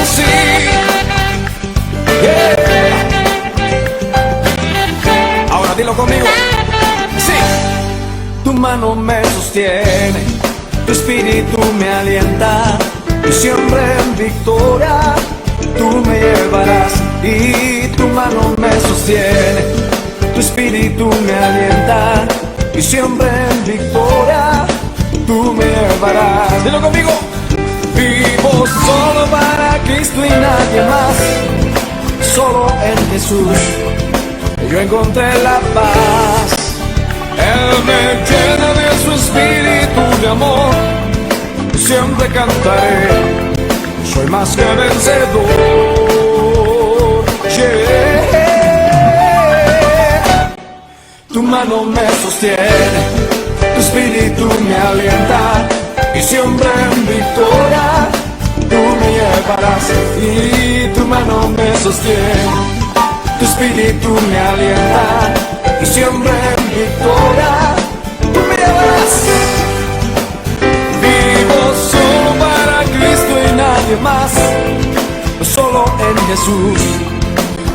Sí, yeah. Ahora dilo conmigo. Sí. Tu mano me sostiene, tu espíritu me alienta, y siempre en victoria tú me llevarás. Y tu mano me sostiene, tu espíritu me alienta, y siempre en victoria tú me llevarás. Dilo conmigo. Vivo solo para Cristo y nadie más, solo en Jesús yo encontré la paz. Él me llena de su espíritu de amor, siempre cantaré, soy más que vencedor. Yeah. Tu mano me sostiene, tu espíritu me alienta, y siempre en victoria tú me llevarás. Y tu mano me sostiene, tu espíritu me alienta, y siempre en victoria tú me llevarás. Vivo solo para Cristo y nadie más, solo en Jesús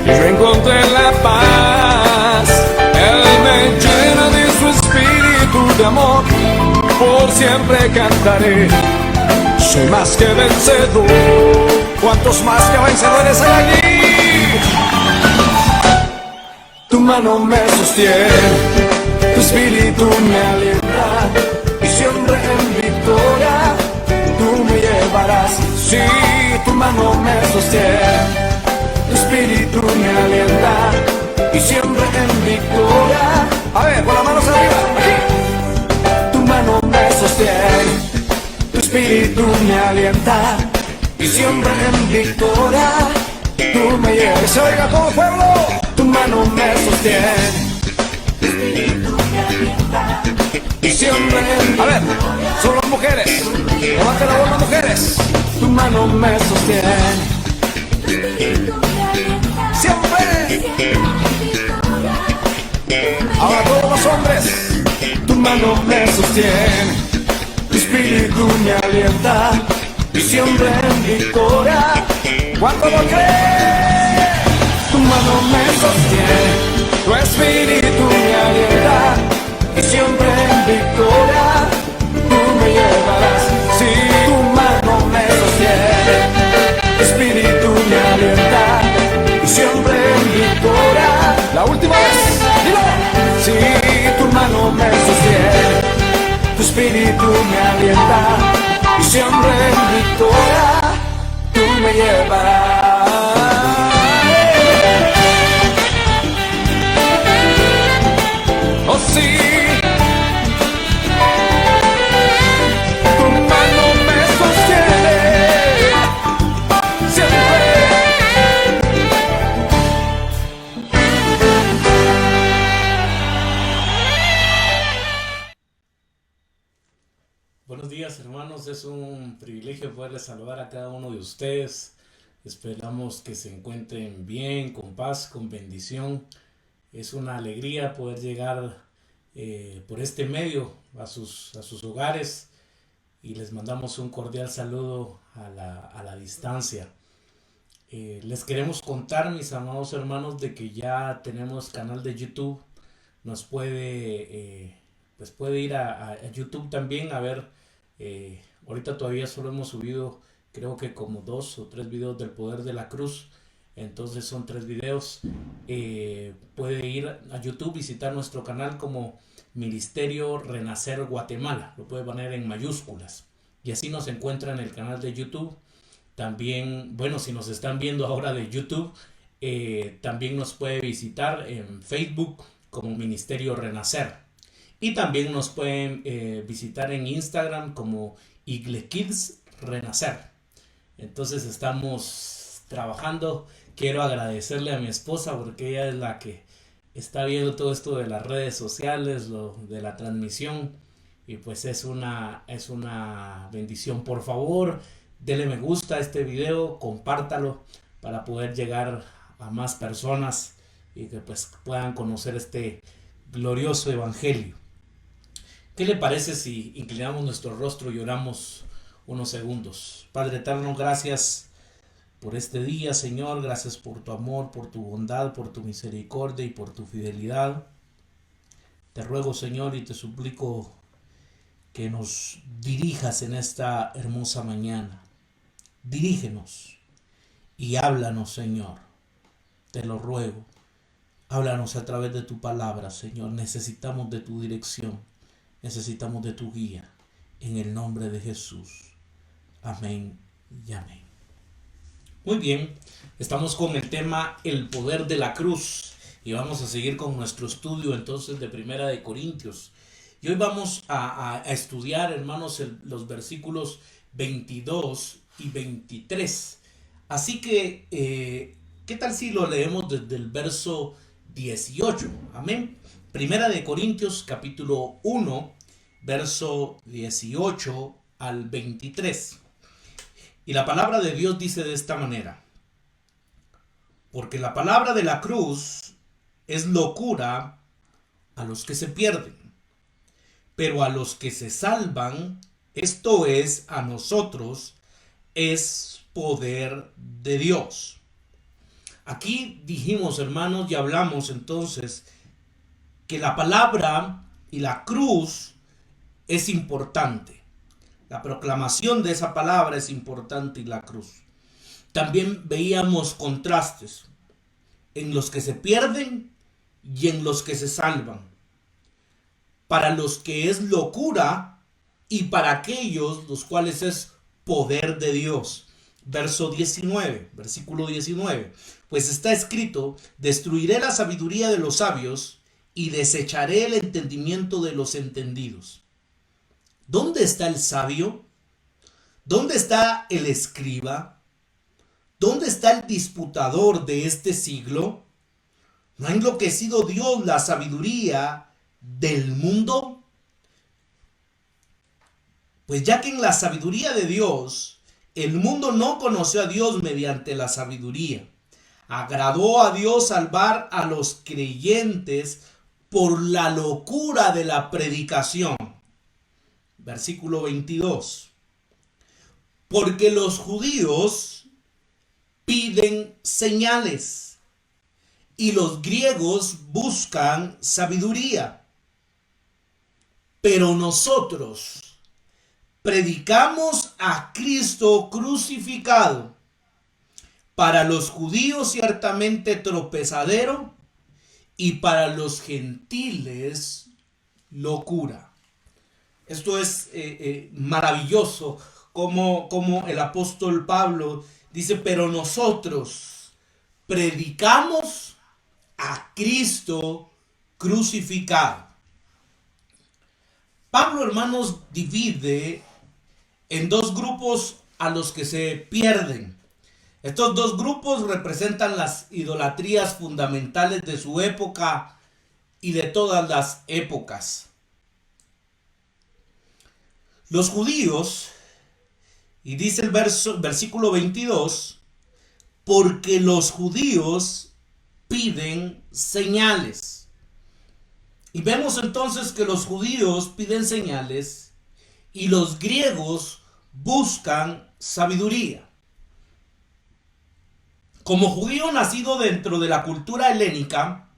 yo encontré la paz. Él me llena de su espíritu de amor, por siempre cantaré, soy más que vencedor. ¿Cuántos más que vencedores hay aquí? Tu mano me sostiene, tu espíritu me alienta, y siempre en victoria tú me llevarás. Sí, tu mano me sostiene, tu espíritu me alienta, y siempre en victoria. A ver, con las manos arriba, aquí. Tu mano me sostiene, tu espíritu me alienta, y siempre en victoria tú me llevas. Que se oiga todo el pueblo. Tu mano me sostiene, tu espíritu me alienta, y siempre en... A ver, solo las mujeres, levante la voz las mujeres. Tu mano me sostiene, tu espíritu me alienta, siempre. Ahora todos los hombres. Tu mano me sostiene, tu espíritu me alienta, y siempre en victoria. ¿Cuánto lo crees? Tu mano me sostiene, tu espíritu me alienta, y siempre en victoria tú me llevarás. Sí, tu mano me sostiene, tu espíritu me alienta, y siempre en victoria. La última vez, dilo. Sí, tu mano me sostiene, tu espíritu me alienta, y siempre en victoria tú me llevarás. Oh sí, tu mano me sostiene siempre. Buenos días, hermanos, es un privilegio poderles saludar a cada uno de ustedes. Esperamos que se encuentren bien, con paz, con bendición. Es una alegría poder llegar por este medio a sus hogares, y les mandamos un cordial saludo a la distancia. Les queremos contar, mis amados hermanos, de que ya tenemos canal de YouTube. Nos puede ir a YouTube también a ver. Ahorita todavía solo hemos subido, creo que como 2 o 3 videos del poder de la cruz. Entonces son 3 videos. Puede ir a YouTube, visitar nuestro canal como Ministerio Renacer Guatemala. Lo puede poner en mayúsculas, y así nos encuentra en el canal de YouTube. También, bueno, si nos están viendo ahora de YouTube, también nos puede visitar en Facebook como Ministerio Renacer. Y también nos pueden visitar en Instagram como Igle Kids Renacer. Entonces estamos trabajando. Quiero agradecerle a mi esposa porque ella es la que está viendo todo esto de las redes sociales, lo de la transmisión, y pues es una bendición. Por favor, dele me gusta a este video, compártalo para poder llegar a más personas y que pues puedan conocer este glorioso evangelio. ¿Qué le parece si inclinamos nuestro rostro y oramos unos segundos. Padre eterno, gracias por este día, Señor. Gracias por tu amor, por tu bondad, por tu misericordia y por tu fidelidad. Te ruego, Señor, y te suplico que nos dirijas en esta hermosa mañana. Dirígenos y háblanos, Señor. Te lo ruego. Háblanos a través de tu palabra, Señor. Necesitamos de tu dirección. Necesitamos de tu guía. En el nombre de Jesús. Amén y amén. Muy bien. Estamos con el tema el poder de la cruz. Y vamos a seguir con nuestro estudio entonces de Primera de Corintios. Y hoy vamos a estudiar, hermanos, los versículos 22 y 23. Así que, ¿qué tal si lo leemos desde el verso 18? Amén. Primera de Corintios, capítulo 1, verso 18 al 23. Y la palabra de Dios dice de esta manera: porque la palabra de la cruz es locura a los que se pierden, pero a los que se salvan, esto es, a nosotros, es poder de Dios. Aquí dijimos, hermanos, y hablamos entonces que la palabra y la cruz es importante. La proclamación de esa palabra es importante y la cruz. También veíamos contrastes en los que se pierden y en los que se salvan. Para los que es locura y para aquellos los cuales es poder de Dios. Verso 19, versículo 19. Pues está escrito: destruiré la sabiduría de los sabios y desecharé el entendimiento de los entendidos. ¿Dónde está el sabio? ¿Dónde está el escriba? ¿Dónde está el disputador de este siglo? ¿No ha enloquecido Dios la sabiduría del mundo? Pues ya que en la sabiduría de Dios, el mundo no conoció a Dios mediante la sabiduría. Agradó a Dios salvar a los creyentes por la locura de la predicación. Versículo 22. Porque los judíos piden señales y los griegos buscan sabiduría. Pero nosotros predicamos a Cristo crucificado, para los judíos ciertamente tropezadero y para los gentiles locura. Esto es maravilloso, como el apóstol Pablo dice: pero nosotros predicamos a Cristo crucificado. Pablo, hermanos, divide en dos grupos a los que se pierden. Estos dos grupos representan las idolatrías fundamentales de su época y de todas las épocas. Los judíos, y dice el versículo 22, porque los judíos piden señales. Y vemos entonces que los judíos piden señales y los griegos buscan sabiduría. Como judío nacido dentro de la cultura helénica,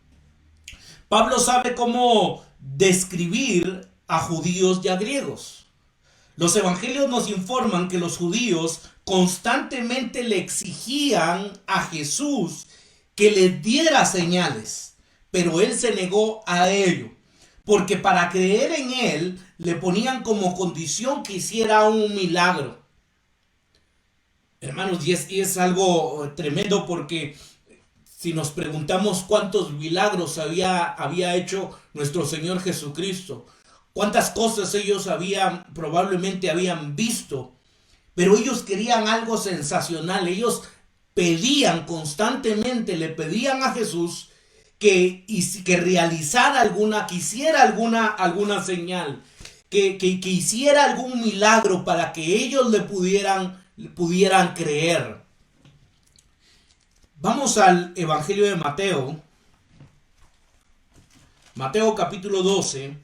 Pablo sabe cómo describir a judíos y a griegos. Los evangelios nos informan que los judíos constantemente le exigían a Jesús que les diera señales, pero él se negó a ello, porque para creer en él le ponían como condición que hiciera un milagro. Hermanos, y es algo tremendo, porque si nos preguntamos cuántos milagros había hecho nuestro Señor Jesucristo, cuántas cosas ellos probablemente habían visto, pero ellos querían algo sensacional. Ellos pedían constantemente, le pedían a Jesús que realizara que hiciera alguna señal, que hiciera algún milagro para que ellos le pudieran creer. Vamos al Evangelio de Mateo. Mateo capítulo 12.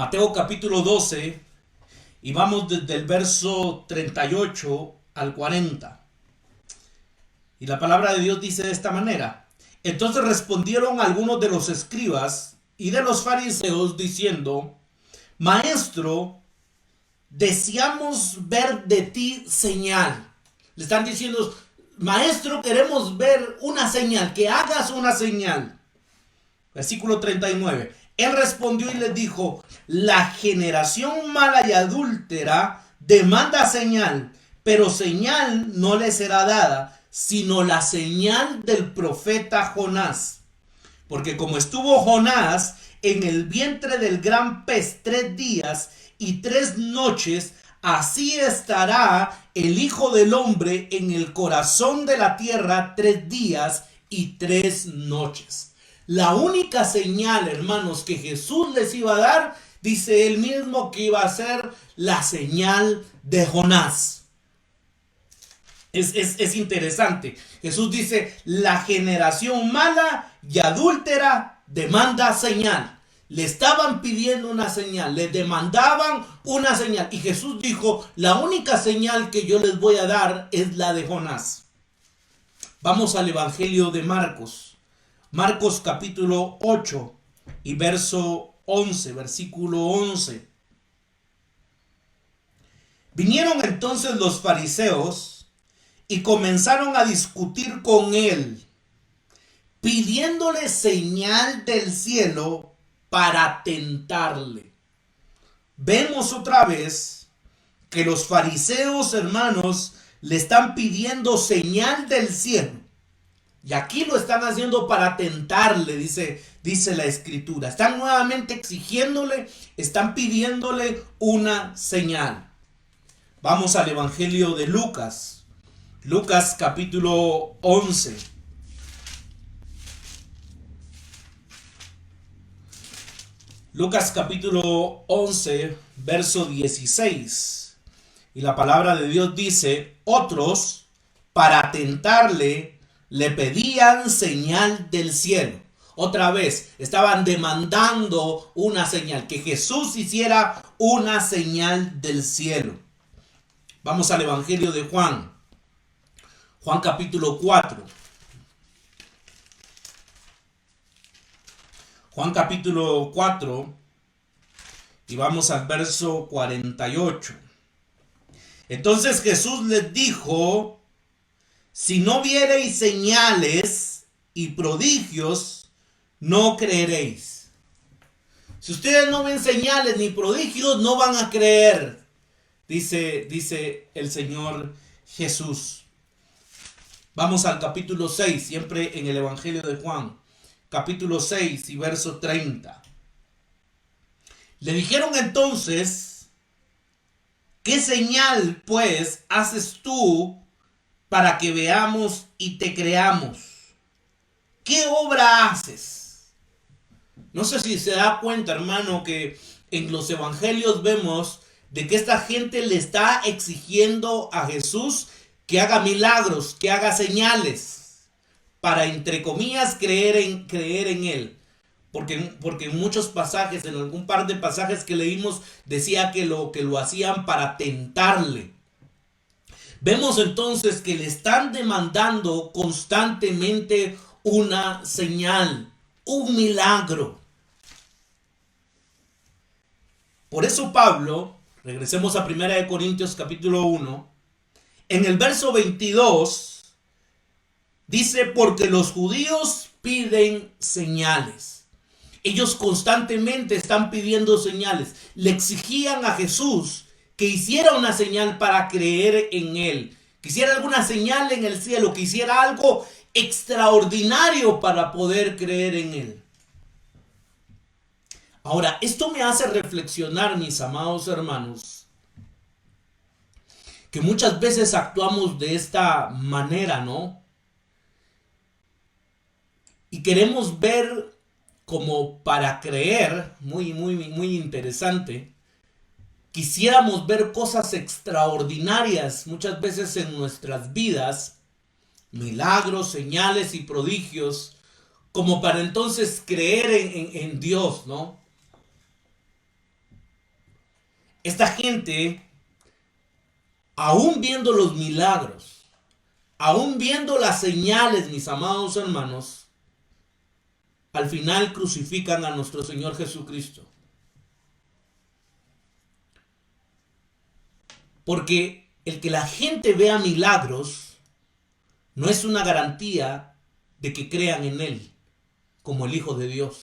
Mateo capítulo 12 y vamos desde el verso 38 al 40. Y la palabra de Dios dice de esta manera: entonces respondieron algunos de los escribas y de los fariseos diciendo: Maestro, deseamos ver de ti señal. Le están diciendo: Maestro, queremos ver una señal, que hagas una señal. Versículo 39. Él respondió y les dijo: la generación mala y adúltera demanda señal, pero señal no le será dada, sino la señal del profeta Jonás. Porque como estuvo Jonás en el vientre del gran pez 3 días y 3 noches, así estará el Hijo del Hombre en el corazón de la tierra 3 días y 3 noches. La única señal, hermanos, que Jesús les iba a dar, dice él mismo que iba a ser la señal de Jonás. Es interesante. Jesús dice: la generación mala y adúltera demanda señal. Le estaban pidiendo una señal, le demandaban una señal. Y Jesús dijo: la única señal que yo les voy a dar es la de Jonás. Vamos al Evangelio de Marcos. Marcos capítulo 8 y verso 11, versículo 11. Vinieron entonces los fariseos y comenzaron a discutir con él, pidiéndole señal del cielo para tentarle. Vemos otra vez que los fariseos, hermanos, le están pidiendo señal del cielo. Y aquí lo están haciendo para tentarle, dice la escritura. Están nuevamente exigiéndole, están pidiéndole una señal. Vamos al Evangelio de Lucas. Lucas capítulo 11. Lucas capítulo 11, verso 16. Y la palabra de Dios dice: otros, para tentarle, le pedían señal del cielo. Otra vez, estaban demandando una señal, que Jesús hiciera una señal del cielo. Vamos al Evangelio de Juan. Juan capítulo 4. Juan capítulo 4 y vamos al verso 48. Entonces Jesús les dijo: si no viereis señales y prodigios, no creeréis. Si ustedes no ven señales ni prodigios, no van a creer, dice el Señor Jesús. Vamos al capítulo 6, siempre en el Evangelio de Juan. Capítulo 6 y verso 30. Le dijeron entonces: ¿qué señal pues haces tú para que veamos y te creamos? ¿Qué obra haces? No sé si se da cuenta, hermano, que en los evangelios vemos de que esta gente le está exigiendo a Jesús que haga milagros, que haga señales, para, entre comillas, creer en él. Porque en muchos pasajes, en algún par de pasajes que leímos, decía que lo hacían para tentarle. Vemos entonces que le están demandando constantemente una señal, un milagro. Por eso Pablo, regresemos a 1 Corintios capítulo 1, en el verso 22, dice: porque los judíos piden señales. Ellos constantemente están pidiendo señales. Le exigían a Jesús que hiciera una señal para creer en él, que hiciera alguna señal en el cielo, que hiciera algo extraordinario para poder creer en él. Ahora, esto me hace reflexionar, mis amados hermanos, que muchas veces actuamos de esta manera, ¿no? Y queremos ver como para creer, muy interesante. Quisiéramos ver cosas extraordinarias muchas veces en nuestras vidas, milagros, señales y prodigios, como para entonces creer en Dios, ¿no? esta gente, aún viendo los milagros, aún viendo las señales, mis amados hermanos, al final crucifican a nuestro Señor Jesucristo. Porque el que la gente vea milagros no es una garantía de que crean en Él como el Hijo de Dios.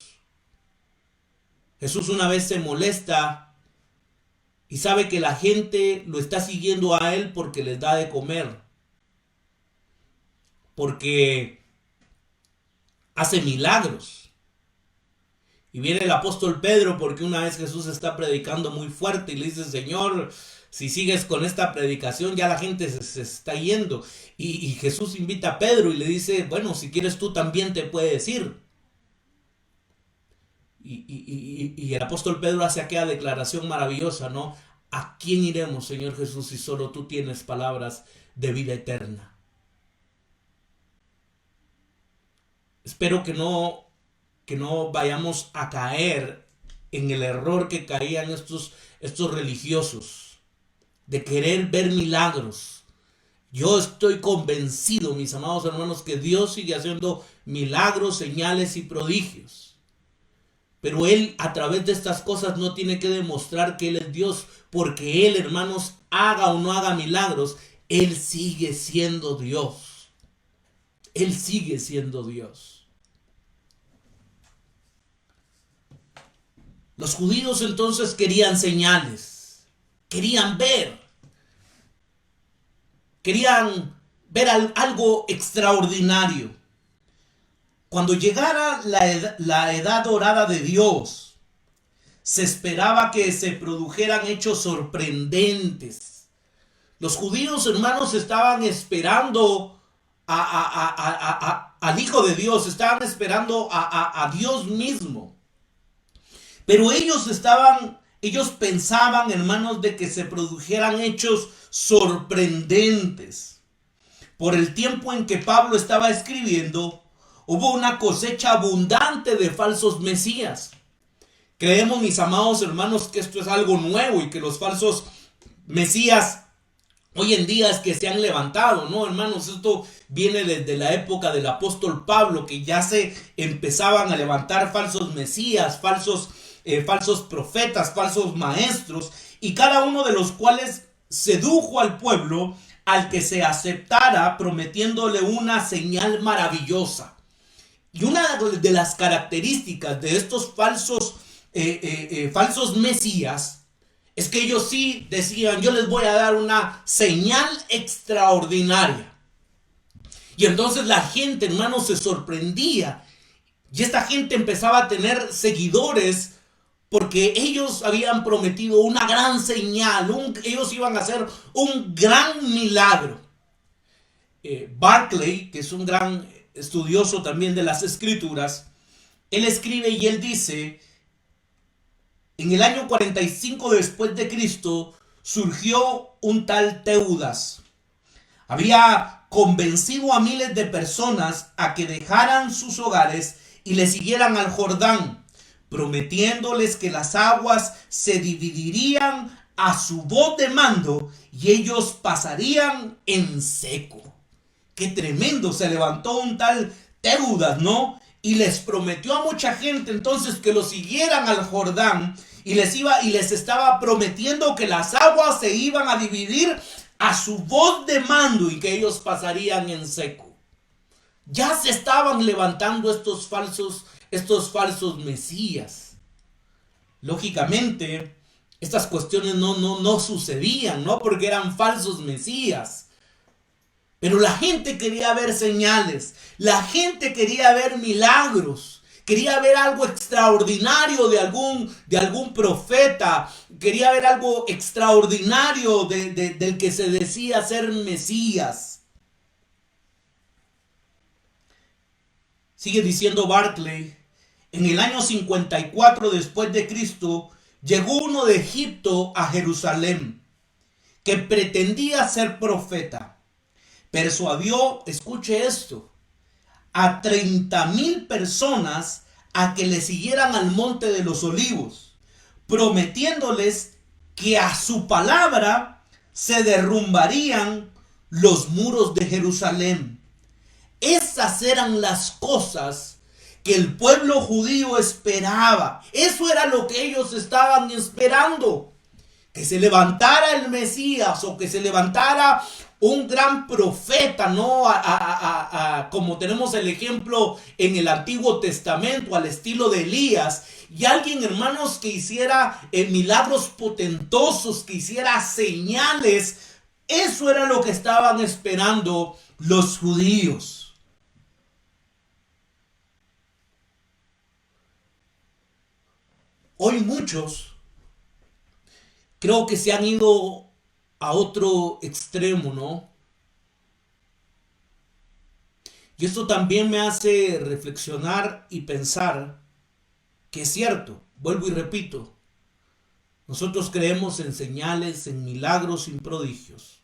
Jesús una vez se molesta y sabe que la gente lo está siguiendo a Él porque les da de comer, porque hace milagros. Y viene el apóstol Pedro porque una vez Jesús está predicando muy fuerte y le dice: Señor, si sigues con esta predicación ya la gente se está yendo. Y Jesús invita a Pedro y le dice: bueno, si quieres tú también te puedes ir. Y el apóstol Pedro hace aquella declaración maravillosa, ¿no? ¿A quién iremos, Señor Jesús, si solo tú tienes palabras de vida eterna? Espero que no vayamos a caer en el error que caían estos religiosos, de querer ver milagros. Yo estoy convencido, mis amados hermanos, que Dios sigue haciendo milagros, señales y prodigios. Pero Él, a través de estas cosas, no tiene que demostrar que Él es Dios, porque Él, hermanos, haga o no haga milagros, Él sigue siendo Dios. Él sigue siendo Dios. Los judíos entonces querían señales, querían ver algo extraordinario. Cuando llegara la edad dorada de Dios, se esperaba que se produjeran hechos sorprendentes. Los judíos, hermanos, estaban esperando al Hijo de Dios, estaban esperando a Dios mismo. Pero ellos pensaban, hermanos, de que se produjeran hechos sorprendentes. Por el tiempo en que Pablo estaba escribiendo, hubo una cosecha abundante de falsos mesías. Creemos, mis amados hermanos, que esto es algo nuevo y que los falsos mesías hoy en día es que se han levantado, ¿no, hermanos? Esto viene desde la época del apóstol Pablo, que ya se empezaban a levantar falsos mesías, falsos profetas, falsos maestros, y cada uno de los cuales sedujo al pueblo al que se aceptara, prometiéndole una señal maravillosa. Y una de las características de estos falsos mesías es que ellos sí decían: yo les voy a dar una señal extraordinaria. Y entonces la gente, hermanos, se sorprendía. Y esta gente empezaba a tener seguidores porque ellos habían prometido una gran señal. Ellos iban a hacer un gran milagro. Barclay, que es un gran estudioso también de las escrituras, él escribe y él dice: en el año 45 después de Cristo surgió un tal Teudas. Había convencido a miles de personas a que dejaran sus hogares y le siguieran al Jordán, prometiéndoles que las aguas se dividirían a su voz de mando y ellos pasarían en seco. Qué tremendo, se levantó un tal Teudas, ¿no? Y les prometió a mucha gente entonces que lo siguieran al Jordán y les estaba prometiendo que las aguas se iban a dividir a su voz de mando y que ellos pasarían en seco. Ya se estaban levantando estos falsos mesías. Lógicamente, estas cuestiones no sucedían, ¿no? Porque eran falsos mesías. Pero la gente quería ver señales, la gente quería ver milagros, quería ver algo extraordinario de algún profeta, quería ver algo extraordinario del que se decía ser Mesías. Sigue diciendo Barclay: en el año 54 después de Cristo, llegó uno de Egipto a Jerusalén, que pretendía ser profeta. Persuadió, escuche esto, a 30,000 personas a que le siguieran al monte de los olivos, prometiéndoles que a su palabra se derrumbarían los muros de Jerusalén. Esas eran las cosas que el pueblo judío esperaba. Eso era lo que ellos estaban esperando. Que se levantara el Mesías o que se levantara un gran profeta, ¿no? Como tenemos el ejemplo en el Antiguo Testamento, al estilo de Elías. Y alguien, hermanos, que hiciera milagros potentosos, que hiciera señales. Eso era lo que estaban esperando los judíos. Hoy muchos creo que se han ido a otro extremo, ¿no? Y esto también me hace reflexionar y pensar que es cierto, vuelvo y repito, nosotros creemos en señales, en milagros, en prodigios.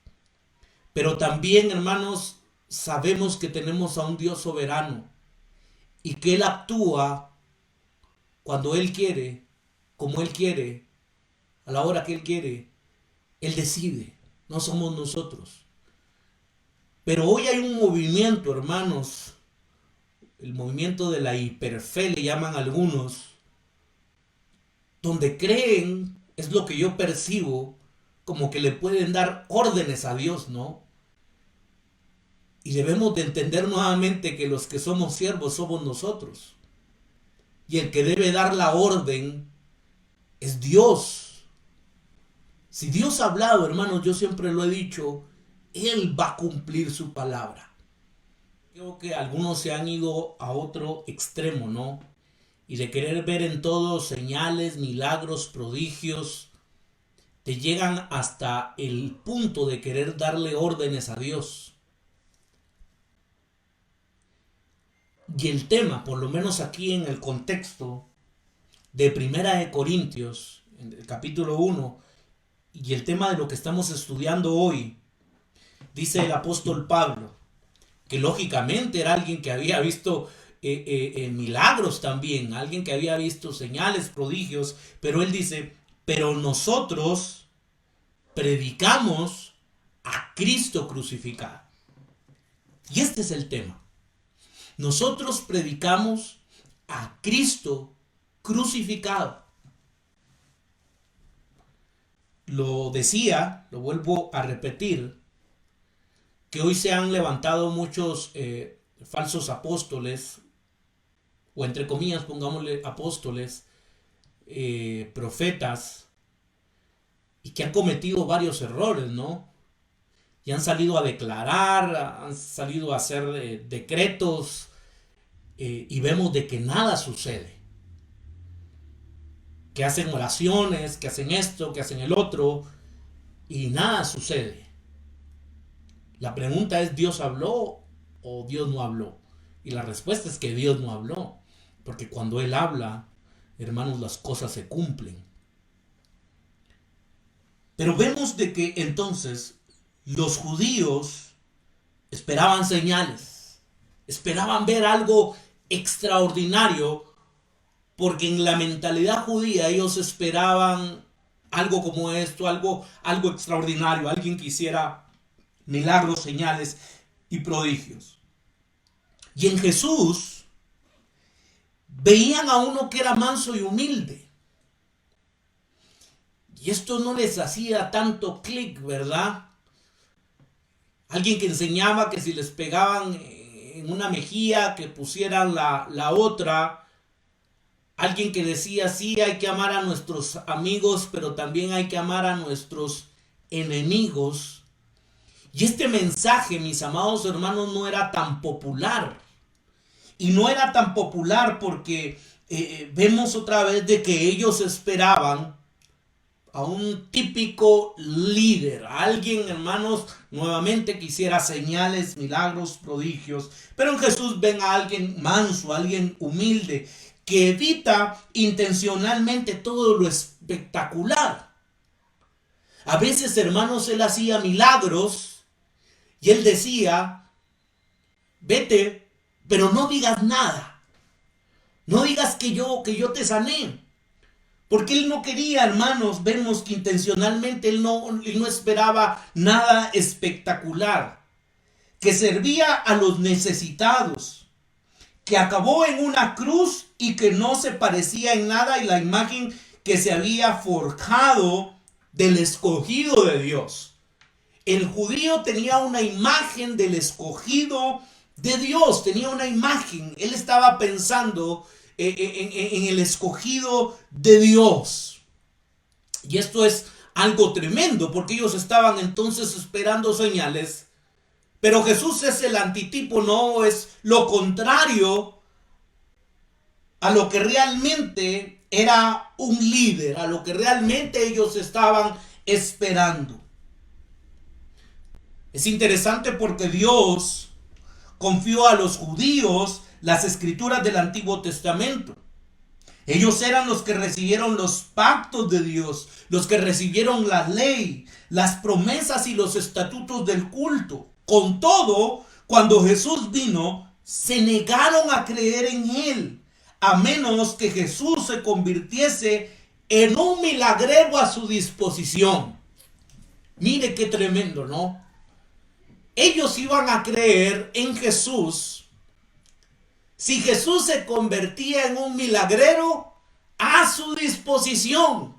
Pero también, hermanos, sabemos que tenemos a un Dios soberano y que Él actúa cuando Él quiere, como Él quiere, a la hora que Él quiere. Él decide, no somos nosotros. Pero hoy hay un movimiento, hermanos, el movimiento de la hiperfe le llaman algunos, donde creen, es lo que yo percibo, como que le pueden dar órdenes a Dios, ¿no? Y debemos de entender nuevamente que los que somos siervos somos nosotros. Y el que debe dar la orden es Dios. Si Dios ha hablado, hermanos, yo siempre lo he dicho, Él va a cumplir su palabra. Creo que algunos se han ido a otro extremo, ¿no? Y de querer ver en todo señales, milagros, prodigios, te llegan hasta el punto de querer darle órdenes a Dios. Y el tema, por lo menos aquí en el contexto de Primera de Corintios, en el capítulo 1, y el tema de lo que estamos estudiando hoy, dice el apóstol Pablo, que lógicamente era alguien que había visto milagros también, alguien que había visto señales, prodigios, pero él dice, pero nosotros predicamos a Cristo crucificado. Y este es el tema. Nosotros predicamos a Cristo crucificado. Lo decía, lo vuelvo a repetir, que hoy se han levantado muchos falsos apóstoles, o entre comillas pongámosle apóstoles, profetas, y que han cometido varios errores, ¿no? Y han salido a declarar, han salido a hacer decretos, y vemos de que nada sucede. Que hacen oraciones, que hacen esto, que hacen el otro, y nada sucede. La pregunta es, ¿Dios habló o Dios no habló? Y la respuesta es que Dios no habló. Porque cuando Él habla, hermanos, las cosas se cumplen. Pero vemos de que entonces los judíos esperaban señales, esperaban ver algo extraordinario, porque en la mentalidad judía ellos esperaban algo como esto, algo extraordinario, alguien que hiciera milagros, señales y prodigios. Y en Jesús veían a uno que era manso y humilde. Y esto no les hacía tanto clic, ¿verdad? Alguien que enseñaba que si les pegaban en una mejilla, que pusieran la otra. Alguien que decía, sí, hay que amar a nuestros amigos, pero también hay que amar a nuestros enemigos. Y este mensaje, mis amados hermanos, no era tan popular. Y no era tan popular porque vemos otra vez de que ellos esperaban a un típico líder, a alguien, hermanos, nuevamente que hiciera señales, milagros, prodigios. Pero en Jesús ven a alguien manso, a alguien humilde, que evita intencionalmente todo lo espectacular. A veces, hermanos, Él hacía milagros y Él decía, vete, pero no digas nada. No digas que yo te sané. Porque él no quería, hermanos, vemos que intencionalmente él no esperaba nada espectacular, que servía a los necesitados, que acabó en una cruz y que no se parecía en nada a la imagen que se había forjado del escogido de Dios. El judío tenía una imagen del escogido de Dios, tenía una imagen. Él estaba pensando en el escogido de Dios. Y esto es algo tremendo, porque ellos estaban entonces esperando señales. Pero Jesús es el antitipo, no es lo contrario a lo que realmente era un líder, a lo que realmente ellos estaban esperando. Es interesante porque Dios confió a los judíos las escrituras del Antiguo Testamento. Ellos eran los que recibieron los pactos de Dios, los que recibieron la ley, las promesas y los estatutos del culto. Con todo, cuando Jesús vino, se negaron a creer en él, a menos que Jesús se convirtiese en un milagrero a su disposición. Mire qué tremendo, ¿no? Ellos iban a creer en Jesús si Jesús se convertía en un milagrero a su disposición.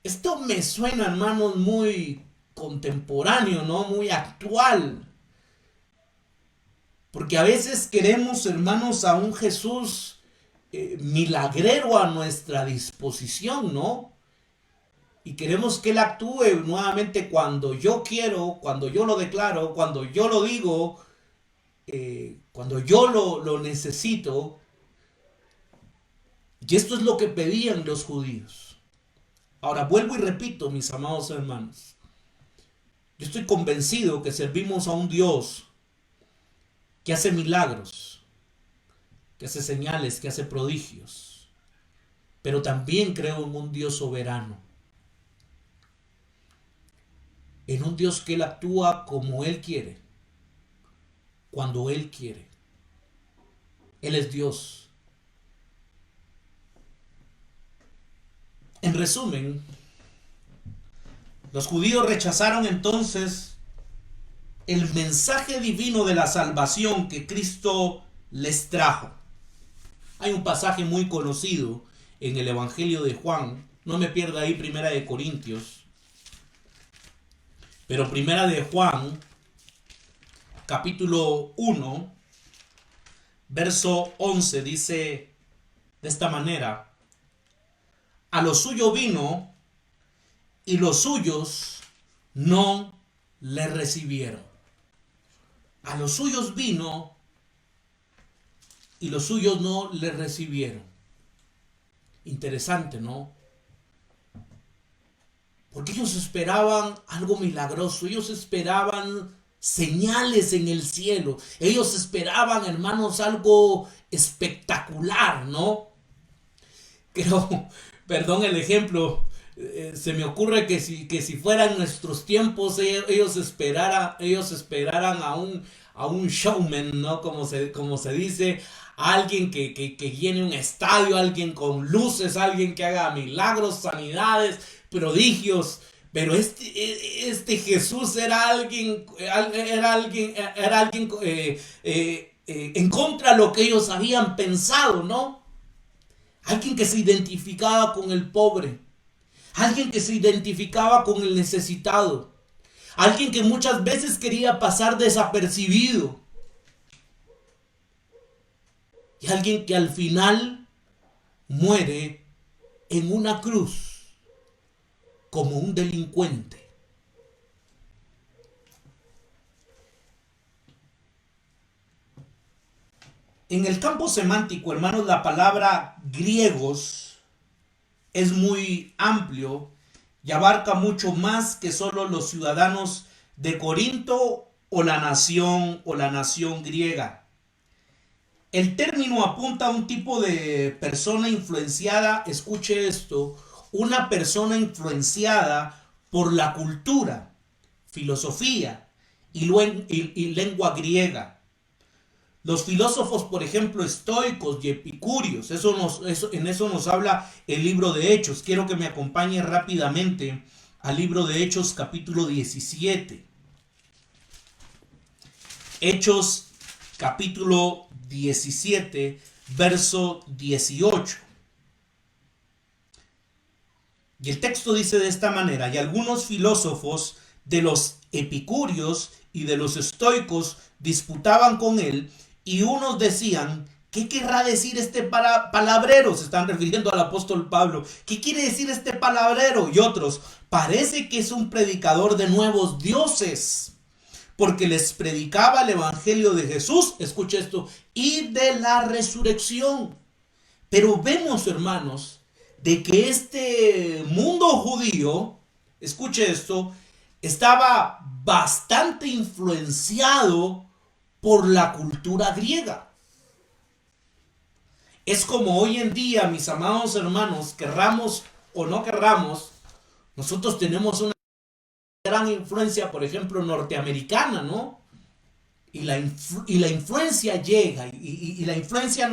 Esto me suena, hermanos, muy contemporáneo, ¿no? Muy actual. Porque a veces queremos, hermanos, a un Jesús milagrero a nuestra disposición, ¿no? Y queremos que Él actúe nuevamente cuando yo quiero, cuando yo lo declaro, cuando yo lo digo, cuando yo lo necesito. Y esto es lo que pedían los judíos. Ahora vuelvo y repito, mis amados hermanos. Yo estoy convencido que servimos a un Dios que hace milagros, que hace señales, que hace prodigios. Pero también creo en un Dios soberano. En un Dios que Él actúa como Él quiere, cuando Él quiere. Él es Dios. En resumen, los judíos rechazaron entonces el mensaje divino de la salvación que Cristo les trajo. Hay un pasaje muy conocido en el Evangelio de Juan, no me pierda ahí, Primera de Corintios, pero Primera de Juan, capítulo 1, verso 11, dice de esta manera: a lo suyo vino y los suyos no le recibieron. A los suyos vino y los suyos no le recibieron. Interesante, ¿no? Porque ellos esperaban algo milagroso, ellos esperaban señales en el cielo, ellos esperaban, hermanos, algo espectacular, ¿no? Pero, perdón el ejemplo, se me ocurre que si fueran nuestros tiempos, ellos esperaran a un showman, ¿no? Como se dice, alguien que llene un estadio, alguien con luces, alguien que haga milagros, sanidades, prodigios. Pero este Jesús era alguien en contra de lo que ellos habían pensado, ¿no? Alguien que se identificaba con el pobre, alguien que se identificaba con el necesitado, alguien que muchas veces quería pasar desapercibido, y alguien que al final muere en una cruz como un delincuente. En el campo semántico, hermanos, la palabra griegos es muy amplio y abarca mucho más que solo los ciudadanos de Corinto o la nación griega. El término apunta a un tipo de persona influenciada, escuche esto, una persona influenciada por la cultura, filosofía y lengua griega. Los filósofos, por ejemplo, estoicos y epicúreos, en eso nos habla el libro de Hechos. Quiero que me acompañe rápidamente al libro de Hechos capítulo 17. Hechos capítulo 17, verso 18. Y el texto dice de esta manera: y algunos filósofos de los epicúreos y de los estoicos disputaban con él, y unos decían: ¿qué querrá decir este palabrero? Se están refiriendo al apóstol Pablo. ¿Qué quiere decir este palabrero? Y otros: parece que es un predicador de nuevos dioses, porque les predicaba el evangelio de Jesús, escucha esto, y de la resurrección. Pero vemos, hermanos, de que este mundo judío, escuche esto, estaba bastante influenciado por la cultura griega. Es como hoy en día, mis amados hermanos, querramos o no querramos, nosotros tenemos una gran influencia, por ejemplo, norteamericana, ¿no? Y la influencia llega, y la influencia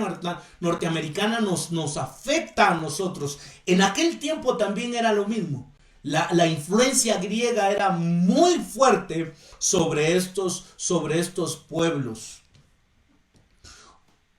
norteamericana nos afecta a nosotros. En aquel tiempo también era lo mismo. La influencia griega era muy fuerte sobre estos pueblos.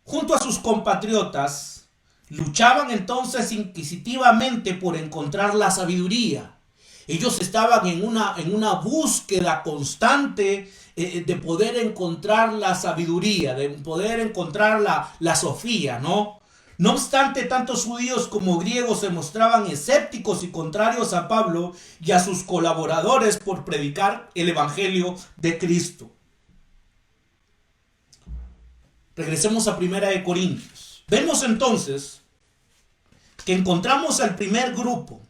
Junto a sus compatriotas, luchaban entonces inquisitivamente por encontrar la sabiduría. Ellos estaban en una búsqueda constante de poder encontrar la sabiduría, de poder encontrar la sofía, ¿no? No obstante, tantos judíos como griegos se mostraban escépticos y contrarios a Pablo y a sus colaboradores por predicar el evangelio de Cristo. Regresemos a 1 de Corintios. Vemos entonces que encontramos al primer grupo.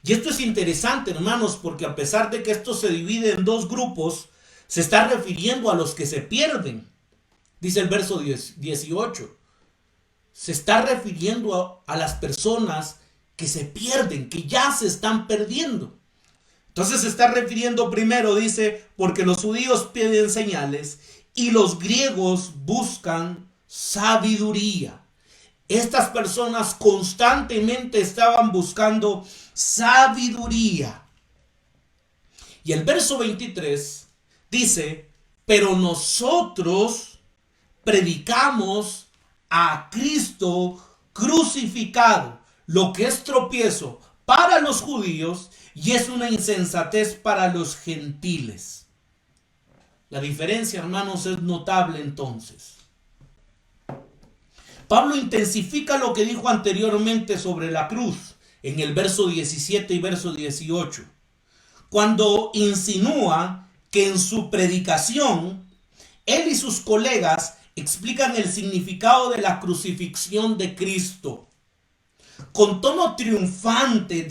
Y esto es interesante, hermanos, porque a pesar de que esto se divide en dos grupos, se está refiriendo a los que se pierden. Dice el verso 18. Se está refiriendo a las personas que se pierden, que ya se están perdiendo. Entonces se está refiriendo primero, dice, porque los judíos piden señales y los griegos buscan sabiduría. Estas personas constantemente estaban buscando sabiduría. Y el verso 23 dice: pero nosotros predicamos a Cristo crucificado, lo que es tropiezo para los judíos y es una insensatez para los gentiles. La diferencia, hermanos, es notable entonces. Pablo intensifica lo que dijo anteriormente sobre la cruz en el verso 17 y verso 18, cuando insinúa que en su predicación él y sus colegas explican el significado de la crucifixión de Cristo. Con tono triunfante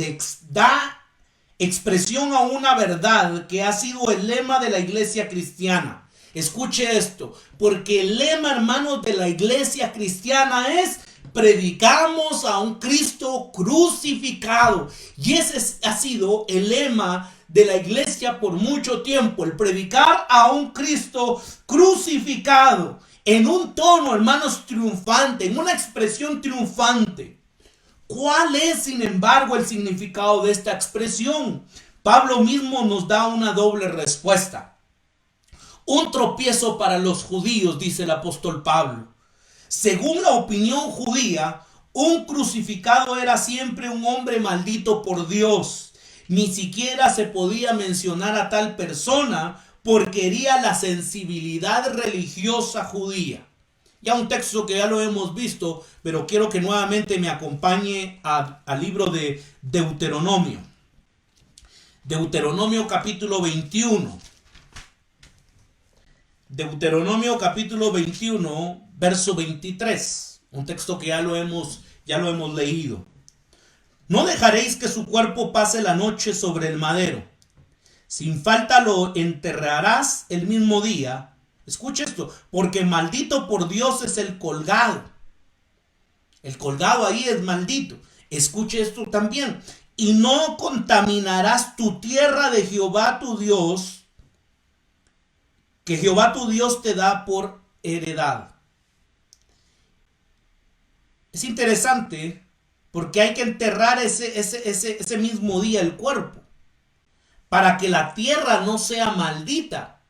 da expresión a una verdad que ha sido el lema de la iglesia cristiana. Escuche esto, porque el lema, hermanos, de la iglesia cristiana es: predicamos a un Cristo crucificado. Y ese ha sido el lema de la iglesia por mucho tiempo, el predicar a un Cristo crucificado, en un tono, hermanos, triunfante, en una expresión triunfante. ¿Cuál es, sin embargo, el significado de esta expresión? Pablo mismo nos da una doble respuesta. Un tropiezo para los judíos, dice el apóstol Pablo. Según la opinión judía, un crucificado era siempre un hombre maldito por Dios. Ni siquiera se podía mencionar a tal persona porque hería la sensibilidad religiosa judía. Ya un texto que ya lo hemos visto, pero quiero que nuevamente me acompañe al libro de Deuteronomio. Deuteronomio capítulo 21. Deuteronomio capítulo 21, verso 23. Un texto que ya lo hemos leído. No dejaréis que su cuerpo pase la noche sobre el madero. Sin falta lo enterrarás el mismo día. Escuche esto, porque maldito por Dios es el colgado. El colgado ahí es maldito. Escuche esto también. Y no contaminarás tu tierra de Jehová tu Dios, que Jehová tu Dios te da por heredad. Es interesante porque hay que enterrar ese mismo día el cuerpo para que la tierra no sea maldita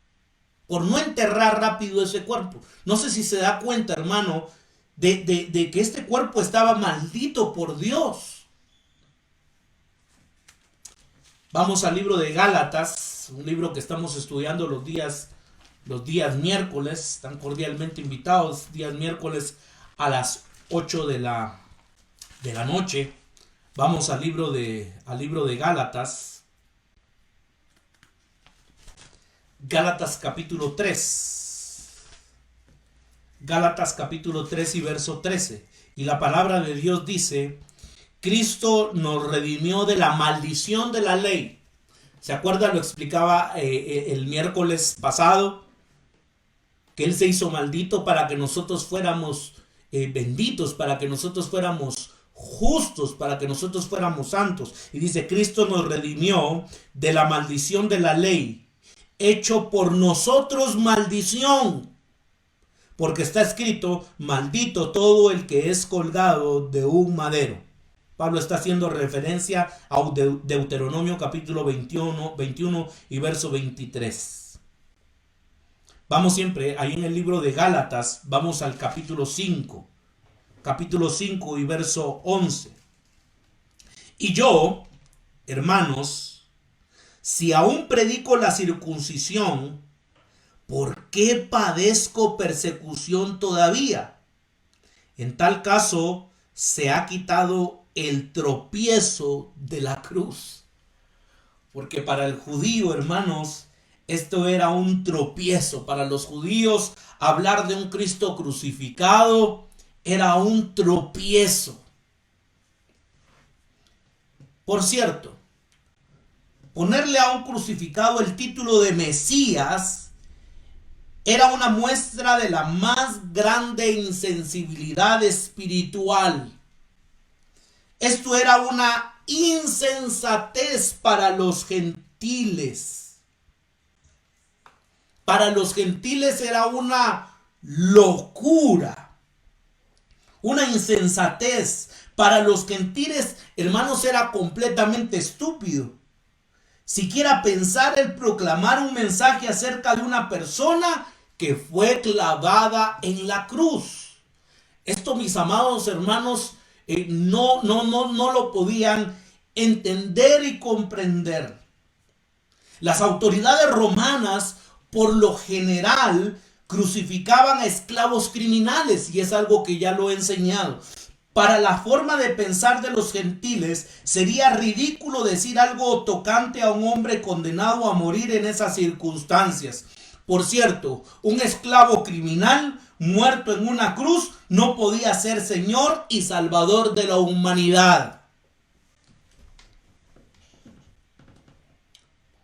por no enterrar rápido ese cuerpo. No sé si se da cuenta, hermano, de que este cuerpo estaba maldito por Dios. Vamos al libro de Gálatas, un libro que estamos estudiando los días miércoles. Están cordialmente invitados, días miércoles a las 8 de la noche. Vamos al libro de Gálatas. Gálatas capítulo 3. Gálatas capítulo 3 y verso 13. Y la palabra de Dios dice: Cristo nos redimió de la maldición de la ley. ¿Se acuerdan? Lo explicaba el miércoles pasado, que Él se hizo maldito para que nosotros fuéramos benditos, para que nosotros fuéramos justos, para que nosotros fuéramos santos. Y dice: Cristo nos redimió de la maldición de la ley, hecho por nosotros maldición, porque está escrito: maldito todo el que es colgado de un madero. Pablo está haciendo referencia a Deuteronomio capítulo 21 y verso 23. Vamos siempre ahí en el libro de Gálatas, vamos al capítulo 5 y verso 11. Y yo, hermanos, si aún predico la circuncisión, ¿por qué padezco persecución todavía? En tal caso, se ha quitado el tropiezo de la cruz. Porque para el judío, hermanos, esto era un tropiezo. Para los judíos, hablar de un Cristo crucificado era un tropiezo. Por cierto, ponerle a un crucificado el título de Mesías era una muestra de la más grande insensibilidad espiritual. Esto era una insensatez para los gentiles. Para los gentiles era una locura, una insensatez. Para los gentiles, hermanos, era completamente estúpido siquiera pensar el proclamar un mensaje acerca de una persona que fue clavada en la cruz. Esto, mis amados hermanos, no lo podían entender y comprender. Las autoridades romanas, por lo general, crucificaban a esclavos criminales, y es algo que ya lo he enseñado. Para la forma de pensar de los gentiles, sería ridículo decir algo tocante a un hombre condenado a morir en esas circunstancias. Por cierto, un esclavo criminal muerto en una cruz no podía ser Señor y Salvador de la humanidad.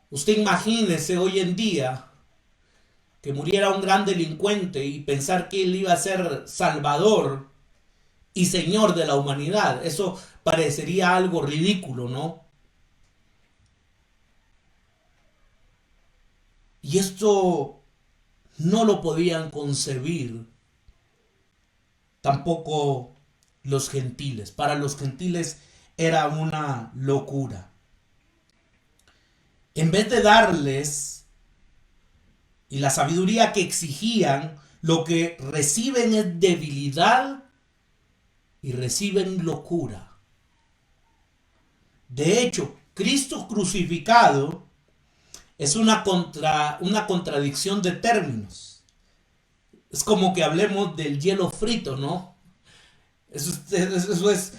Usted imagínese hoy en día que muriera un gran delincuente y pensar que él iba a ser Salvador y Señor de la humanidad. Eso parecería algo ridículo, ¿no? Y esto no lo podían concebir tampoco los gentiles. Para los gentiles era una locura. En vez de darles y la sabiduría que exigían, lo que reciben es debilidad y reciben locura. De hecho, Cristo crucificado es una contradicción de términos. Es como que hablemos del hielo frito, ¿no? Eso es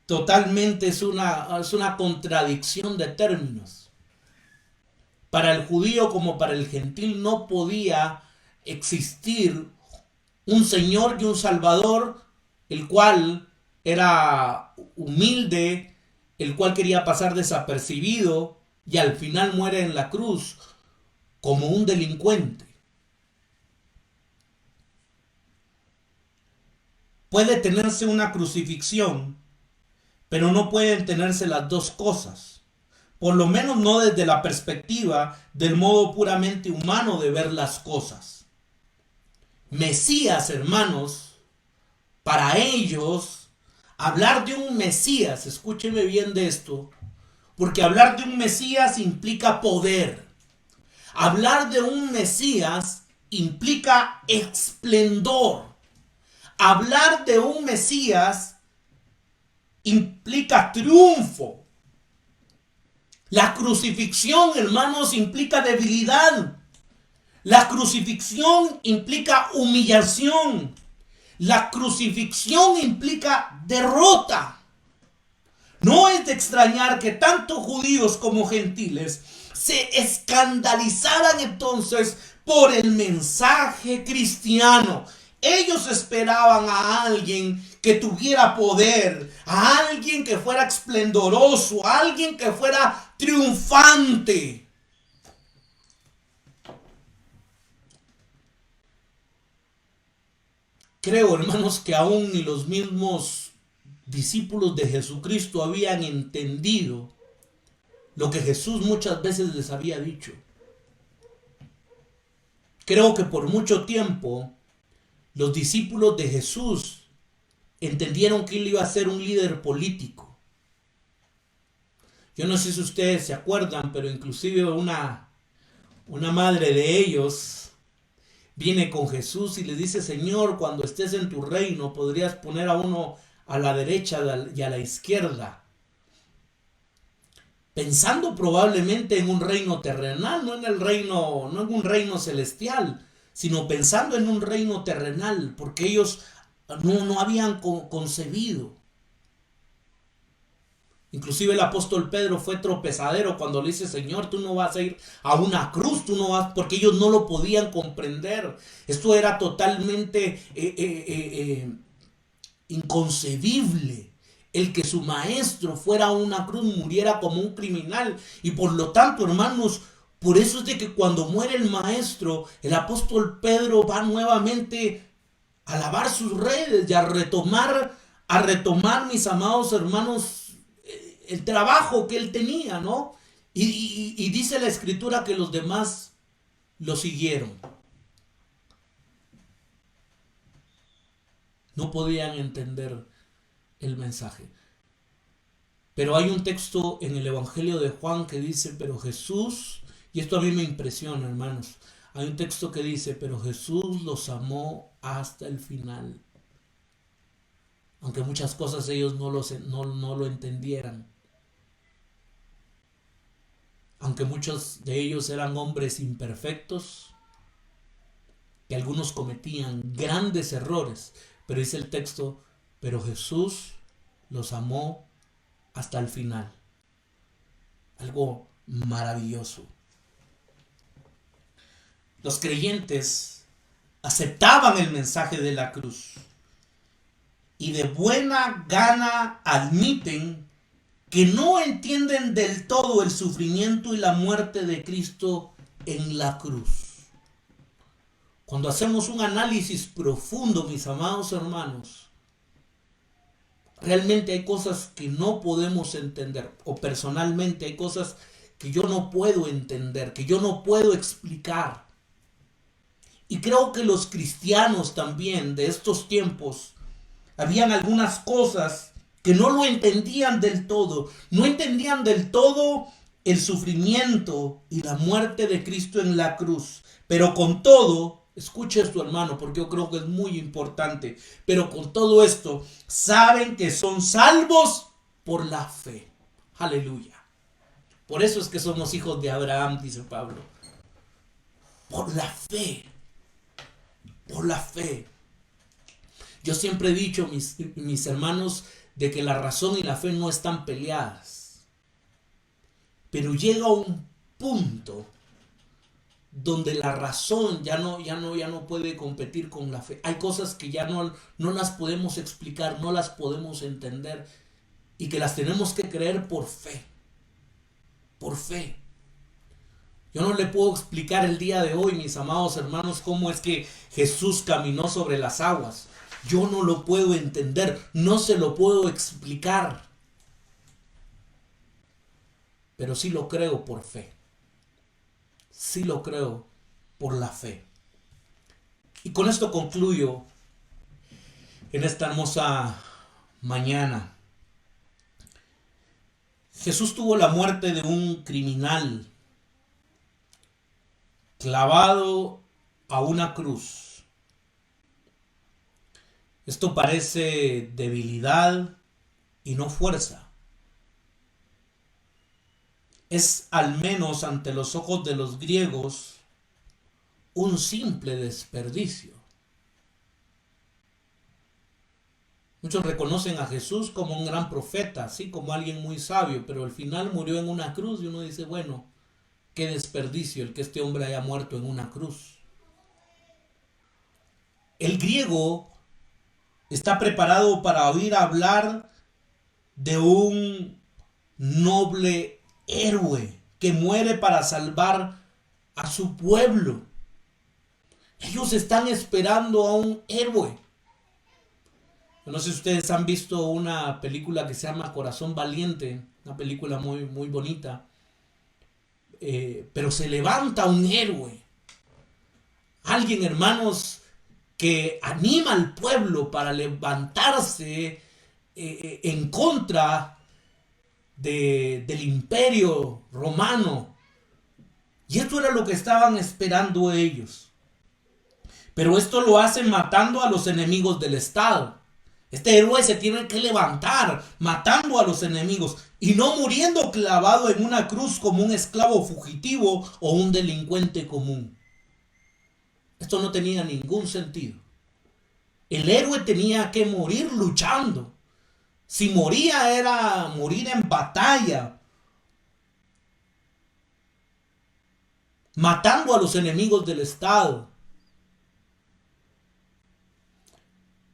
totalmente es una contradicción de términos. Para el judío como para el gentil no podía existir un Señor y un Salvador, el cual era humilde, el cual quería pasar desapercibido y al final muere en la cruz como un delincuente. Puede tenerse una crucifixión, pero no pueden tenerse las dos cosas. Por lo menos no desde la perspectiva del modo puramente humano de ver las cosas. Mesías, hermanos, para ellos, hablar de un Mesías, escúcheme bien de esto, porque hablar de un Mesías implica poder. Hablar de un Mesías implica esplendor. Hablar de un Mesías implica triunfo. La crucifixión, hermanos, implica debilidad. La crucifixión implica humillación. La crucifixión implica derrota. No es de extrañar que tanto judíos como gentiles se escandalizaran entonces por el mensaje cristiano. Ellos esperaban a alguien que tuviera poder, a alguien que fuera esplendoroso, a alguien que fuera triunfante. Creo, hermanos, que aún ni los mismos discípulos de Jesucristo habían entendido lo que Jesús muchas veces les había dicho. Creo que por mucho tiempo los discípulos de Jesús entendieron que él iba a ser un líder político. Yo no sé si ustedes se acuerdan, pero inclusive una madre de ellos viene con Jesús y le dice: Señor, cuando estés en tu reino, podrías poner a uno a la derecha y a la izquierda. Pensando probablemente en un reino terrenal, no en un reino celestial, sino pensando en un reino terrenal, porque ellos no habían concebido. Inclusive el apóstol Pedro fue tropezadero cuando le dice: Señor, tú no vas a ir a una cruz, tú no vas, porque ellos no lo podían comprender. Esto era totalmente inconcebible. El que su maestro fuera a una cruz, muriera como un criminal. Y por lo tanto, hermanos, por eso es de que cuando muere el maestro, el apóstol Pedro va nuevamente a lavar sus redes y a retomar, mis amados hermanos, el trabajo que él tenía, ¿no? Y dice la escritura que los demás lo siguieron. No podían entender el mensaje. Pero hay un texto en el Evangelio de Juan que dice: pero Jesús, y esto a mí me impresiona, hermanos, hay un texto que dice: pero Jesús los amó hasta el final. Aunque muchas cosas ellos no lo entendieran. Aunque muchos de ellos eran hombres imperfectos, que algunos cometían grandes errores, pero dice el texto: pero Jesús los amó hasta el final. Algo maravilloso. Los creyentes aceptaban el mensaje de la cruz y de buena gana admiten que no entienden del todo el sufrimiento y la muerte de Cristo en la cruz. Cuando hacemos un análisis profundo, mis amados hermanos, realmente hay cosas que no podemos entender, o personalmente hay cosas que yo no puedo entender, que yo no puedo explicar. Y creo que los cristianos también de estos tiempos, habían algunas cosas que no lo entendían del todo. No entendían del todo el sufrimiento y la muerte de Cristo en la cruz. Pero con todo, escuche esto, hermano, porque yo creo que es muy importante. Pero con todo esto, saben que son salvos por la fe. Aleluya. Por eso es que somos hijos de Abraham, dice Pablo. Por la fe. Por la fe. Yo siempre he dicho, mis hermanos, de que la razón y la fe no están peleadas. Pero llega un punto donde la razón ya no puede competir con la fe. Hay cosas que ya no las podemos explicar, no las podemos entender, y que las tenemos que creer por fe. Por fe. Yo no le puedo explicar el día de hoy, mis amados hermanos, cómo es que Jesús caminó sobre las aguas. Yo no lo puedo entender, no se lo puedo explicar. Pero sí lo creo por fe. Sí lo creo por la fe. Y con esto concluyo en esta hermosa mañana. Jesús tuvo la muerte de un criminal clavado a una cruz. Esto parece debilidad y no fuerza. Es, al menos ante los ojos de los griegos, un simple desperdicio. Muchos reconocen a Jesús como un gran profeta, así como alguien muy sabio, pero al final murió en una cruz y uno dice, bueno, qué desperdicio el que este hombre haya muerto en una cruz. El griego está preparado para oír hablar de un noble héroe que muere para salvar a su pueblo. Ellos están esperando a un héroe. No sé si ustedes han visto una película que se llama Corazón Valiente, una película muy, muy bonita. Pero se levanta un héroe. Alguien, hermanos, que anima al pueblo para levantarse en contra del imperio romano. Y esto era lo que estaban esperando ellos. Pero esto lo hacen matando a los enemigos del Estado. Este héroe se tiene que levantar matando a los enemigos y no muriendo clavado en una cruz como un esclavo fugitivo o un delincuente común. Esto no tenía ningún sentido. El héroe tenía que morir luchando. Si moría era morir en batalla, matando a los enemigos del Estado.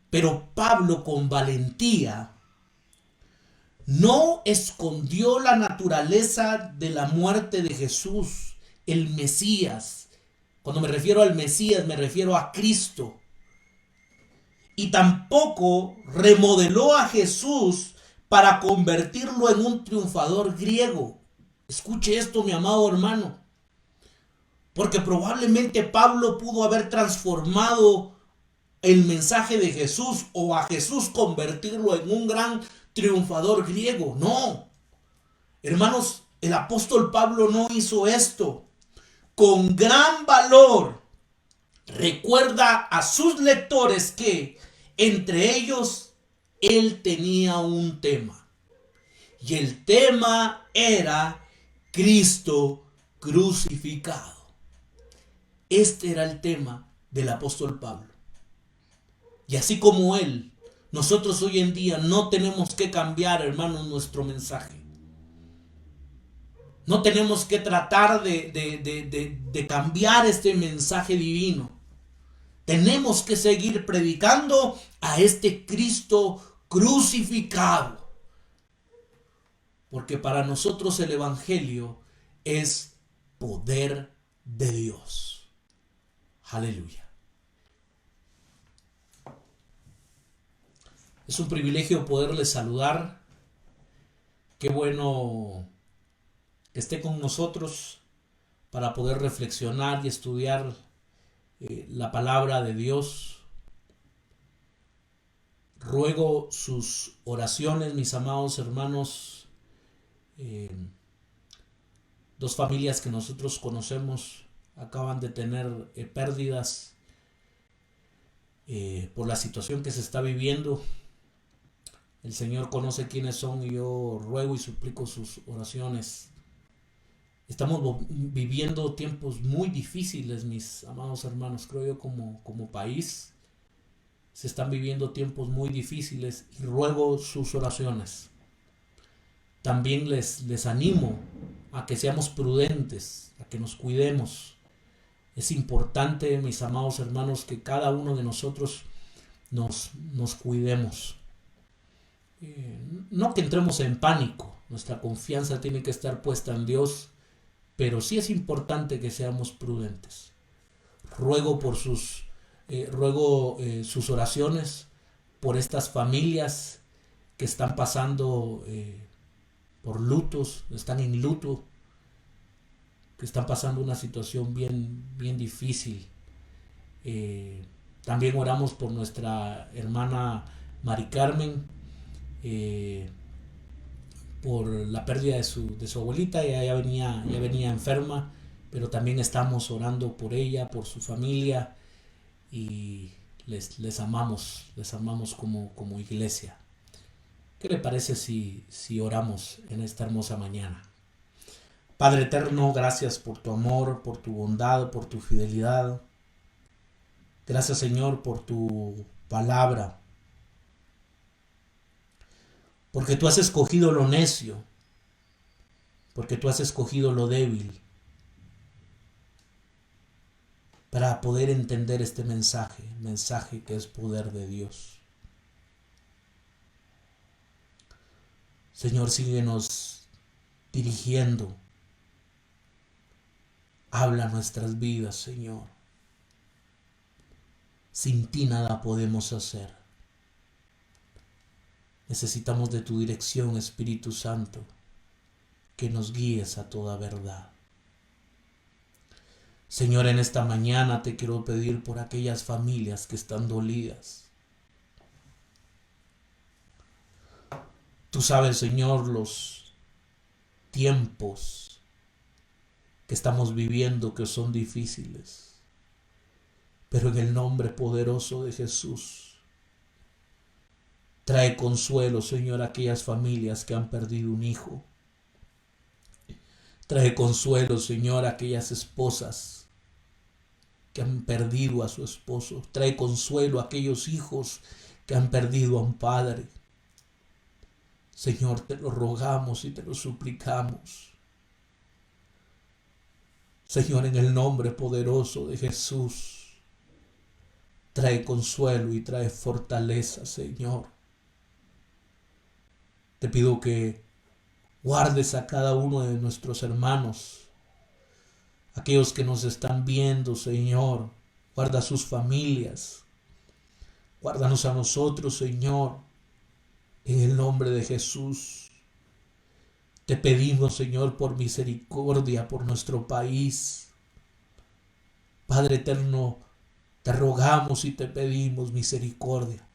Pero Pablo, con valentía, no escondió la naturaleza de la muerte de Jesús, el Mesías. Cuando me refiero al Mesías, me refiero a Cristo. Y tampoco remodeló a Jesús para convertirlo en un triunfador griego. Escuche esto, mi amado hermano. Porque probablemente Pablo pudo haber transformado el mensaje de Jesús o a Jesús convertirlo en un gran triunfador griego. No, hermanos, el apóstol Pablo no hizo esto. Con gran valor recuerda a sus lectores que entre ellos él tenía un tema. Y el tema era Cristo crucificado. Este era el tema del apóstol Pablo. Y así como él, nosotros hoy en día no tenemos que cambiar, hermanos, nuestro mensaje. No tenemos que tratar de cambiar este mensaje divino. Tenemos que seguir predicando a este Cristo crucificado. Porque para nosotros el Evangelio es poder de Dios. Aleluya. Es un privilegio poderles saludar. Qué bueno que esté con nosotros para poder reflexionar y estudiar la palabra de Dios. Ruego sus oraciones, mis amados hermanos. Dos familias que nosotros conocemos acaban de tener pérdidas por la situación que se está viviendo. El Señor conoce quiénes son y yo ruego y suplico sus oraciones. Estamos viviendo tiempos muy difíciles, mis amados hermanos. Creo yo como país se están viviendo tiempos muy difíciles y ruego sus oraciones. También les animo a que seamos prudentes, a que nos cuidemos. Es importante, mis amados hermanos, que cada uno de nosotros nos cuidemos. No que entremos en pánico, nuestra confianza tiene que estar puesta en Dios, pero sí es importante que seamos prudentes. Ruego por sus oraciones por estas familias que están pasando por lutos, están en luto, que están pasando una situación bien difícil. También oramos por nuestra hermana Mari Carmen, por la pérdida de su abuelita. Ella ya venía enferma, pero también estamos orando por ella, por su familia, y les amamos como iglesia. ¿Qué le parece si oramos en esta hermosa mañana? Padre eterno, gracias por tu amor, por tu bondad, por tu fidelidad. Gracias, Señor, por tu palabra. Porque tú has escogido lo necio. Porque tú has escogido lo débil. Para poder entender este mensaje que es poder de Dios. Señor, síguenos dirigiendo. Habla nuestras vidas, Señor. Sin ti nada podemos hacer. Necesitamos de tu dirección, Espíritu Santo, que nos guíes a toda verdad. Señor, en esta mañana te quiero pedir por aquellas familias que están dolidas. Tú sabes, Señor, los tiempos que estamos viviendo que son difíciles. Pero en el nombre poderoso de Jesús, trae consuelo, Señor, a aquellas familias que han perdido un hijo. Trae consuelo, Señor, a aquellas esposas que han perdido a su esposo. Trae consuelo a aquellos hijos que han perdido a un padre. Señor, te lo rogamos y te lo suplicamos. Señor, en el nombre poderoso de Jesús, trae consuelo y trae fortaleza, Señor. Te pido que guardes a cada uno de nuestros hermanos, aquellos que nos están viendo, Señor. Guarda a sus familias. Guárdanos a nosotros, Señor. En el nombre de Jesús. Te pedimos, Señor, por misericordia por nuestro país. Padre eterno, te rogamos y te pedimos misericordia.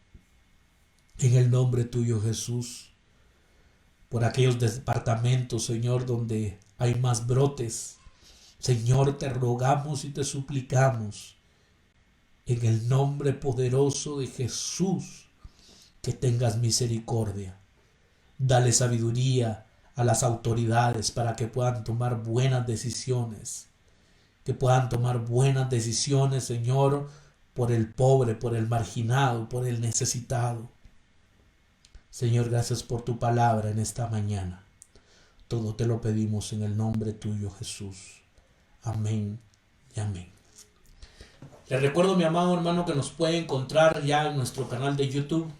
En el nombre tuyo, Jesús. Por aquellos departamentos, Señor, donde hay más brotes. Señor, te rogamos y te suplicamos. En el nombre poderoso de Jesús, que tengas misericordia. Dale sabiduría a las autoridades para que puedan tomar buenas decisiones. Que puedan tomar buenas decisiones, Señor, por el pobre, por el marginado, por el necesitado. Señor, gracias por tu palabra en esta mañana. Todo te lo pedimos en el nombre tuyo, Jesús. Amén y amén. Le recuerdo, mi amado hermano, que nos puede encontrar ya en nuestro canal de YouTube.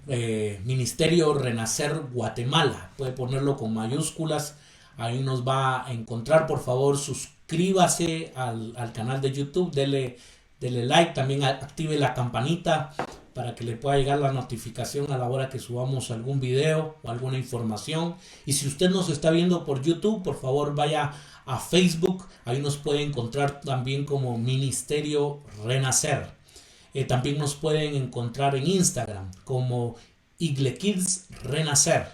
Ministerio Renacer Guatemala. Puede ponerlo con mayúsculas. Ahí nos va a encontrar. Por favor, suscríbase al canal de YouTube. Dele like. También active la campanita para que le pueda llegar la notificación a la hora que subamos algún video o alguna información. Y si usted nos está viendo por YouTube, por favor vaya a Facebook. Ahí nos puede encontrar también como Ministerio Renacer. También nos pueden encontrar en Instagram como Igle Kids Renacer.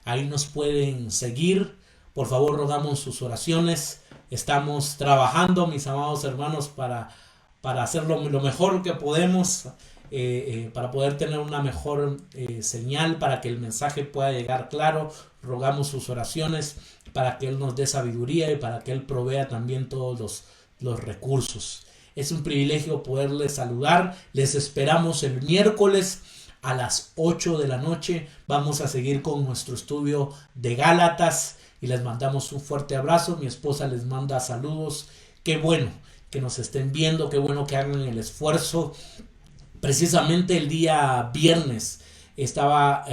Ahí nos pueden seguir. Por favor, rogamos sus oraciones. Estamos trabajando, mis amados hermanos, para hacer lo mejor que podemos, para poder tener una mejor señal, para que el mensaje pueda llegar claro. Rogamos sus oraciones para que Él nos dé sabiduría y para que Él provea también todos los recursos. Es un privilegio poderles saludar. Les esperamos el miércoles a las 8 de la noche. Vamos a seguir con nuestro estudio de Gálatas y les mandamos un fuerte abrazo. Mi esposa les manda saludos. Qué bueno que nos estén viendo, qué bueno que hagan el esfuerzo. Precisamente el día viernes estaba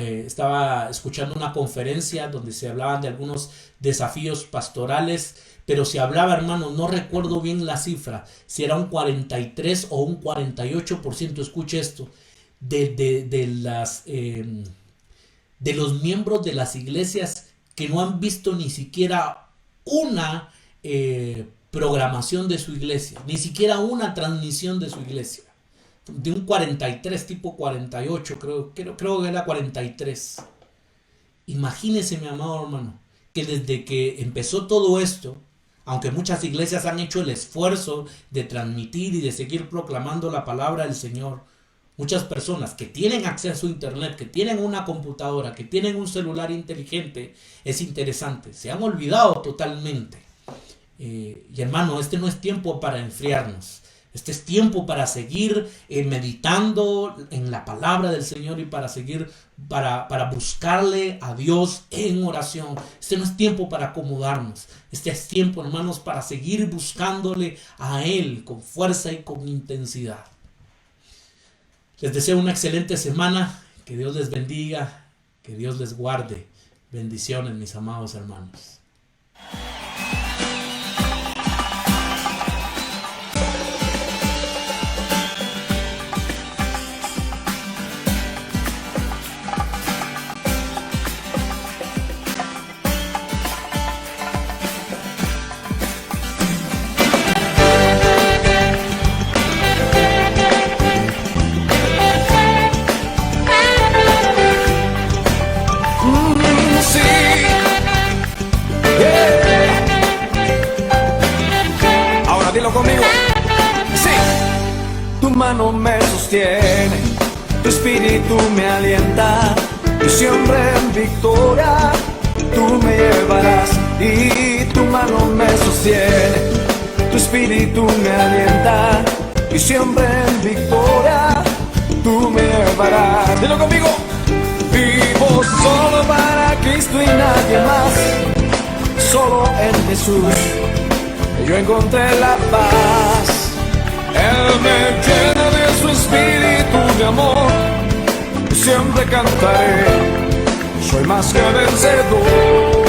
escuchando una conferencia donde se hablaban de algunos desafíos pastorales. Pero se hablaba, hermanos, no recuerdo bien la cifra, si era un 43 o un 48%, escuche esto, de los miembros de las iglesias que no han visto ni siquiera una programación de su iglesia, ni siquiera una transmisión de su iglesia. de un 43, tipo 48, creo que era 43. Imagínese, mi amado hermano, que desde que empezó todo esto, aunque muchas iglesias han hecho el esfuerzo de transmitir y de seguir proclamando la palabra del Señor, muchas personas que tienen acceso a internet, que tienen una computadora, que tienen un celular inteligente, es interesante, se han olvidado totalmente. Y hermano, este no es tiempo para enfriarnos. Este es tiempo para seguir meditando en la palabra del Señor y para seguir, para buscarle a Dios en oración. Este no es tiempo para acomodarnos. Este es tiempo, hermanos, para seguir buscándole a Él con fuerza y con intensidad. Les deseo una excelente semana. Que Dios les bendiga. Que Dios les guarde. Bendiciones, mis amados hermanos. Conmigo, sí. Tu mano me sostiene, tu espíritu me alienta, y siempre en victoria tú me llevarás. Y tu mano me sostiene, tu espíritu me alienta, y siempre en victoria tú me llevarás. Dilo conmigo. Vivo solo para Cristo y nadie más, solo en Jesús yo encontré la paz. Él me llena de su espíritu de amor, siempre cantaré, soy más que vencedor.